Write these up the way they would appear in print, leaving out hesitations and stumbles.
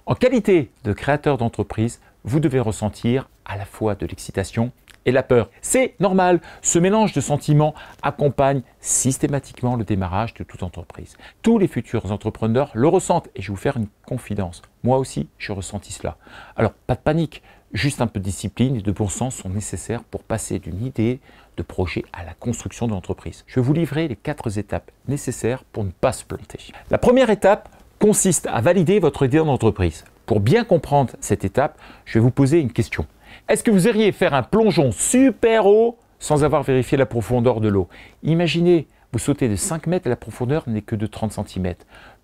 En qualité de créateur d'entreprise, vous devez ressentir à la fois de l'excitation et la peur. C'est normal, ce mélange de sentiments accompagne systématiquement le démarrage de toute entreprise. Tous les futurs entrepreneurs le ressentent et je vais vous faire une confidence. Moi aussi, je ressentis cela. Alors, pas de panique, juste un peu de discipline et de bon sens sont nécessaires pour passer d'une idée de projet à la construction de l'entreprise. Je vais vous livrer les 4 étapes nécessaires pour ne pas se planter. La première étape consiste à valider votre idée d'entreprise. Pour bien comprendre cette étape, je vais vous poser une question. Est-ce que vous iriez faire un plongeon super haut sans avoir vérifié la profondeur de l'eau? Imaginez, vous sautez de 5 mètres et la profondeur n'est que de 30 cm.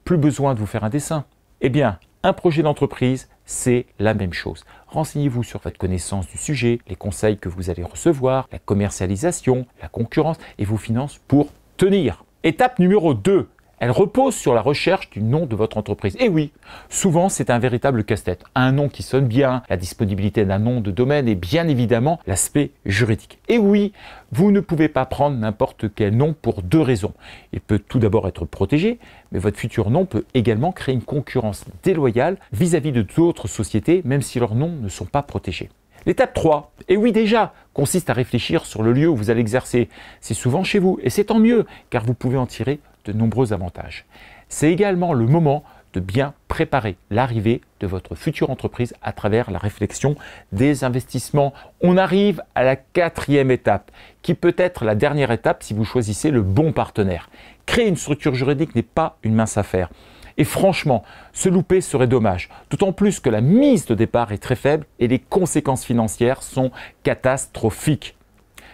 Plus besoin de vous faire un dessin. Eh bien, un projet d'entreprise, c'est la même chose. Renseignez-vous sur votre connaissance du sujet, les conseils que vous allez recevoir, la commercialisation, la concurrence et vos finances pour tenir. Étape numéro 2. Elle repose sur la recherche du nom de votre entreprise. Et oui, souvent c'est un véritable casse-tête. Un nom qui sonne bien, la disponibilité d'un nom de domaine et bien évidemment l'aspect juridique. Et oui, vous ne pouvez pas prendre n'importe quel nom pour 2 raisons. Il peut tout d'abord être protégé, mais votre futur nom peut également créer une concurrence déloyale vis-à-vis de d'autres sociétés, même si leurs noms ne sont pas protégés. L'étape 3, et oui déjà, consiste à réfléchir sur le lieu où vous allez exercer. C'est souvent chez vous, et c'est tant mieux, car vous pouvez en tirer de nombreux avantages. C'est également le moment de bien préparer l'arrivée de votre future entreprise à travers la réflexion des investissements. On arrive à la 4e étape, qui peut être la dernière étape si vous choisissez le bon partenaire. Créer une structure juridique n'est pas une mince affaire. Et franchement, se louper serait dommage, d'autant plus que la mise de départ est très faible et les conséquences financières sont catastrophiques.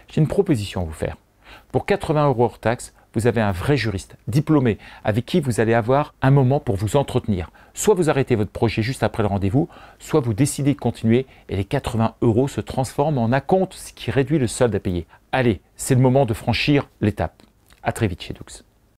J'ai une proposition à vous faire. Pour 80 € hors taxe, vous avez un vrai juriste, diplômé, avec qui vous allez avoir un moment pour vous entretenir. Soit vous arrêtez votre projet juste après le rendez-vous, soit vous décidez de continuer et les 80 € se transforment en acompte, ce qui réduit le solde à payer. Allez, c'est le moment de franchir l'étape. À très vite chez Dux.